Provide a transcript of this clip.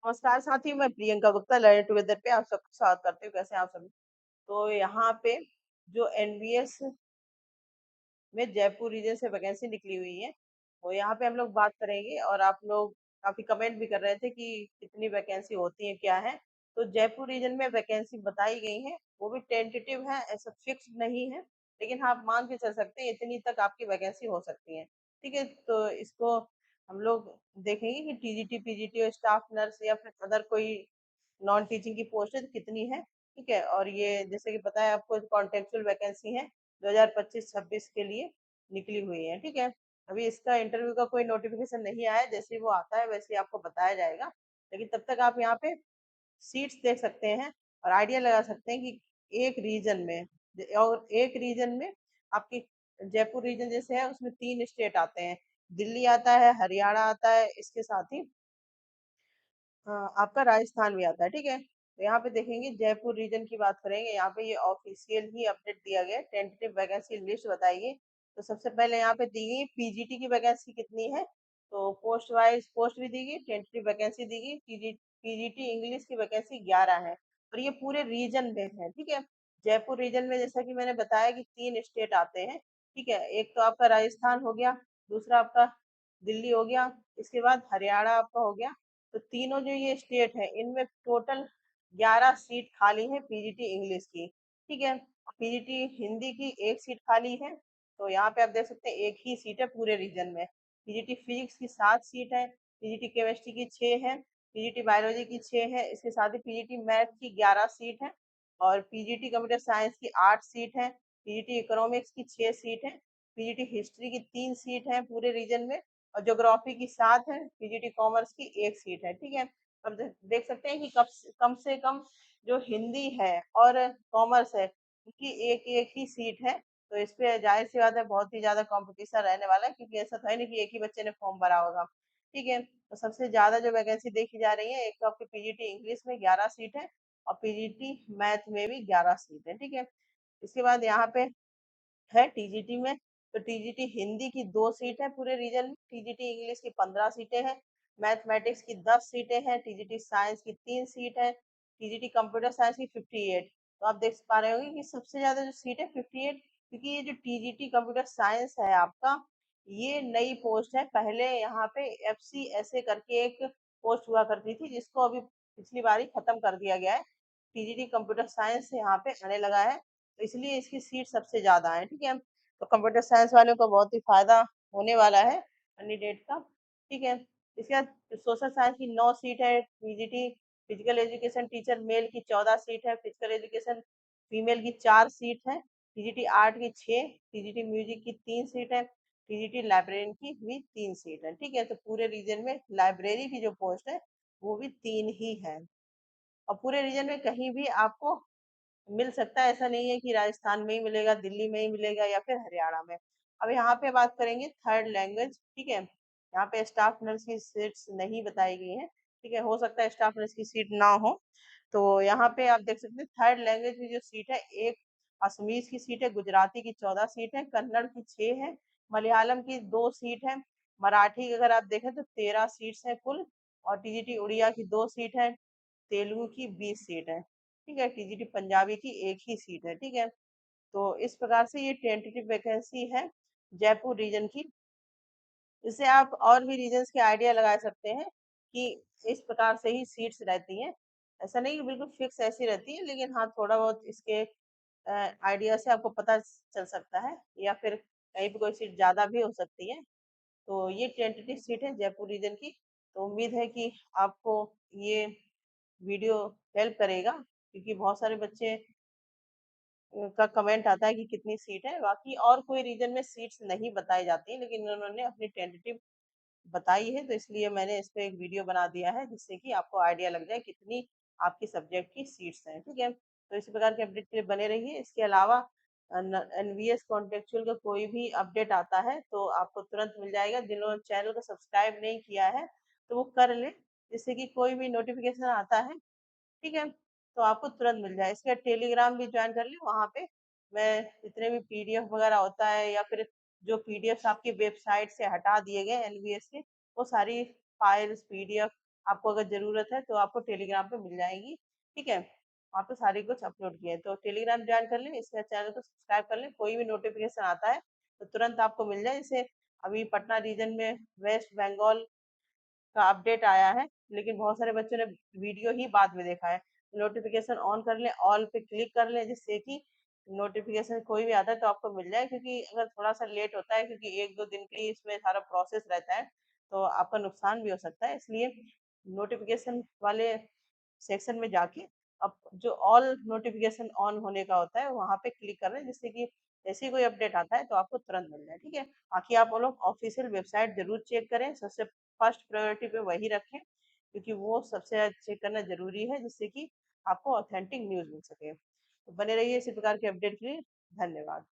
नमस्कार साथी, मैं प्रियंका गुप्ता लर्न टुगेदर पे आप सबका स्वागत करती हूँ। कैसे हैं आप सभी? तो यहाँ पे जो एनवीएस में जयपुर रीजन से वैकेंसी निकली हुई है, तो यहाँ पे हम लोग बात करेंगे और आप लोग काफी कमेंट भी कर रहे थे कि कितनी वैकेंसी होती है, क्या है। तो जयपुर रीजन में वैकेंसी बताई गई है, वो भी टेंटेटिव है, ऐसा फिक्स नहीं है। लेकिन हाँ, आप मान के चल सकते हैं इतनी तक आपकी वैकेंसी हो सकती है। ठीक है, तो इसको हम लोग देखेंगे कि टीजीटी, पीजीटी और स्टाफ नर्स या फिर अदर कोई नॉन टीचिंग की पोस्ट है तो कितनी है। ठीक है, और ये जैसे कि पता है आपको, कॉन्टेक्चुअल वैकेंसी है 2025-26 के लिए निकली हुई है। ठीक है, अभी इसका इंटरव्यू का कोई नोटिफिकेशन नहीं आया है, जैसे ही वो आता है वैसे ही आपको बताया जाएगा। लेकिन तब तक आप यहाँ पे सीट्स देख सकते हैं और आइडिया लगा सकते हैं कि एक रीजन में, और एक रीजन में आपकी जयपुर रीजन जैसे है उसमें 3 स्टेट आते हैं। दिल्ली आता है, हरियाणा आता है, इसके साथ ही आपका राजस्थान भी आता है। ठीक है, तो यहाँ पे देखेंगे जयपुर रीजन की बात करेंगे। यहाँ पे ये ऑफिशियल ही अपडेट दिया गया है, टेंटेटिव वैकेंसी लिस्ट बताई गई। तो सबसे पहले यहाँ पे दी गई पीजीटी की वैकेंसी कितनी है। तो पोस्ट वाइज पोस्ट भी दी गई, टेंटेटिव वैकेंसी दी गई। पीजीटी इंग्लिश की वैकेंसी 11 है और ये पूरे रीजन में है। ठीक है, जयपुर रीजन में जैसा कि मैंने बताया कि 3 स्टेट आते हैं। ठीक है, एक तो आपका राजस्थान हो गया, दूसरा आपका दिल्ली हो गया, इसके बाद हरियाणा आपका हो गया। तो तीनों जो ये स्टेट है इनमें टोटल 11 सीट खाली है पीजीटी इंग्लिश की। ठीक है, पीजीटी हिंदी की 1 सीट खाली है। तो यहाँ पे आप देख सकते हैं एक ही सीट है पूरे रीजन में। पीजीटी फिजिक्स की 7 सीट है, पीजीटी केमिस्ट्री की 6 है, पीजीटी बायोलॉजी की 6 है, इसके साथ ही पीजीटी मैथ की 11 सीट है, और पीजीटी कंप्यूटर साइंस की 8 सीट है, पीजीटी इकोनॉमिक्स की 6 सीट है, पीजीटी हिस्ट्री की 3 सीट है पूरे रीजन में, और ज्योग्राफी की 7 है, पीजीटी कॉमर्स की 1 सीट है। ठीक है, अब देख सकते हैं कि कम से कम जो हिंदी है और कॉमर्स है उनकी एक एक ही सीट है। तो इस पे जाहिर सी बात है बहुत ही ज्यादा कंपटीशन रहने वाला है, क्योंकि ऐसा तो है नहीं कि एक ही बच्चे ने फॉर्म भरा होगा। ठीक है, तो सबसे ज्यादा जो वैकेंसी देखी जा रही है, एक तो आपकी पीजीटी इंग्लिश में 11 सीट है और पीजीटी मैथ में भी 11 सीट है। ठीक है, इसके बाद यहाँ पे है टीजीटी में। तो टीजीटी हिंदी की 2 सीट है पूरे रीजन में, टीजीटी इंग्लिश की 15 सीटें हैं, मैथमेटिक्स की 10 सीटें हैं, टीजीटी साइंस की 3 सीट है, टीजीटी कंप्यूटर साइंस की 58। तो आप देख पा रहे होंगे कि सबसे ज्यादा जो सीट है 58, क्योंकि ये जो टीजीटी कंप्यूटर साइंस है आपका, ये नई पोस्ट है। पहले यहाँ पे एफसीएसए करके एक पोस्ट हुआ करती थी, जिसको अभी पिछली बार ही खत्म कर दिया गया है। टीजीटी कंप्यूटर साइंस यहाँ पे आने लगा है, तो इसलिए इसकी सीट सबसे ज्यादा है। ठीक है, तो कंप्यूटर साइंस वालों को बहुत ही फायदा होने वाला है कैंडिडेट का। ठीक है, इसके बाद सोशल साइंस की 9 सीट है, PGT physical education teacher mail की 14 सीट है, फिजिकल एजुकेशन फीमेल की 4 सीट है, टीजीटी आर्ट की 6, टीजीटी म्यूजिक की 3 सीट है, टीजीटी लाइब्रेरियन की भी 3 सीट है। ठीक है, तो पूरे रीजन में लाइब्रेरी की जो पोस्ट है वो भी 3 ही है, और पूरे रीजन में कहीं भी आपको मिल सकता है। ऐसा नहीं है कि राजस्थान में ही मिलेगा, दिल्ली में ही मिलेगा या फिर हरियाणा में। अब यहाँ पे बात करेंगे थर्ड लैंग्वेज। ठीक है, यहाँ पे स्टाफ नर्स की सीट्स नहीं बताई गई हैं। ठीक है, हो सकता है स्टाफ नर्स की सीट ना हो। तो यहाँ पे आप देख सकते हैं थर्ड लैंग्वेज की जो सीट है, एक असमीज की सीट है, गुजराती की 14 सीट है, कन्नड़ की 6 है, मलयालम की 2 सीट है, मराठी अगर आप देखें तो 13 सीट्स है कुल, और टीजीटी उड़िया की 2 सीट है, तेलुगु की 20 सीट है। ठीक है, टीजीटी पंजाबी की एक ही सीट है। ठीक है, तो इस प्रकार से ये टेंटेटिव वैकेंसी है जयपुर रीजन की। इससे आप और भी रीजन्स के आइडिया लगा सकते हैं कि इस प्रकार से ही सीट्स रहती हैं। ऐसा नहीं कि बिल्कुल फिक्स ऐसी रहती है, लेकिन हाँ थोड़ा बहुत इसके आइडिया से आपको पता चल सकता है, या फिर कहीं पे कोई सीट ज़्यादा भी हो सकती है। तो ये टेंटेटिव सीट है जयपुर रीजन की। तो उम्मीद है कि आपको ये वीडियो हेल्प करेगा, क्योंकि बहुत सारे बच्चे का कमेंट आता है कि कितनी सीट है। बाकी और कोई रीजन में सीट्स नहीं बताई जाती, लेकिन उन्होंने अपनी टेंटेटिव बताई है, तो इसलिए मैंने इस पे एक वीडियो बना दिया है, जिससे कि आपको आइडिया लग जाए कितनी आपकी सब्जेक्ट की सीट्स हैं। ठीक है, तो इसी प्रकार के अपडेट के लिए बने रहिए। इसके अलावा एनवीएस कॉन्टेक्चुअल का कोई भी अपडेट आता है तो आपको तुरंत मिल जाएगा। जिन्होंने चैनल को सब्सक्राइब नहीं किया है तो वो कर ले, जिससे कि कोई भी नोटिफिकेशन आता है, ठीक है, तो आपको तुरंत मिल जाए। इसके टेलीग्राम भी ज्वाइन कर लें, वहाँ पे मैं जितने भी पीडीएफ वगैरह होता है, या फिर जो पीडीएफ आपकी वेबसाइट से हटा दिए गए एनवीएस के, वो सारी फाइल्स पीडीएफ आपको अगर ज़रूरत है तो आपको टेलीग्राम पे मिल जाएगी, ठीक है? वहाँ पे सारी कुछ अपलोड किए हैं, तो टेलीग्राम ज्वाइन कर लें, इसके चैनल को सब्सक्राइब कर लें, कोई भी नोटिफ़िकेशन आता है तो तुरंत आपको मिल जाए। जैसे अभी पटना रीजन में वेस्ट बंगाल का अपडेट आया है, लेकिन बहुत सारे बच्चों ने वीडियो ही बाद में देखा है। नोटिफिकेशन ऑन कर लें, ऑल पे क्लिक कर लें, जिससे कि नोटिफिकेशन कोई भी आता है तो आपको मिल जाए, क्योंकि अगर थोड़ा सा लेट होता है, क्योंकि एक दो दिन के लिए इसमें सारा प्रोसेस रहता है, तो आपका नुकसान भी हो सकता है। इसलिए नोटिफिकेशन वाले सेक्शन में जाके अब जो ऑल नोटिफिकेशन ऑन होने का होता है वहां पे क्लिक कर रहे हैं, जिससे कि जैसे ही कोई अपडेट आता है तो आपको तुरंत मिल जाए, ठीक है? बाकी आप वो लोग ऑफिशियल वेबसाइट जरूर चेक करें, सबसे फर्स्ट प्रायोरिटी पे वही रखें, क्योंकि वो सबसे चेक करना जरूरी है, जिससे कि आपको ऑथेंटिक न्यूज़ मिल सके। तो बने रहिए इसी प्रकार के अपडेट के लिए। धन्यवाद।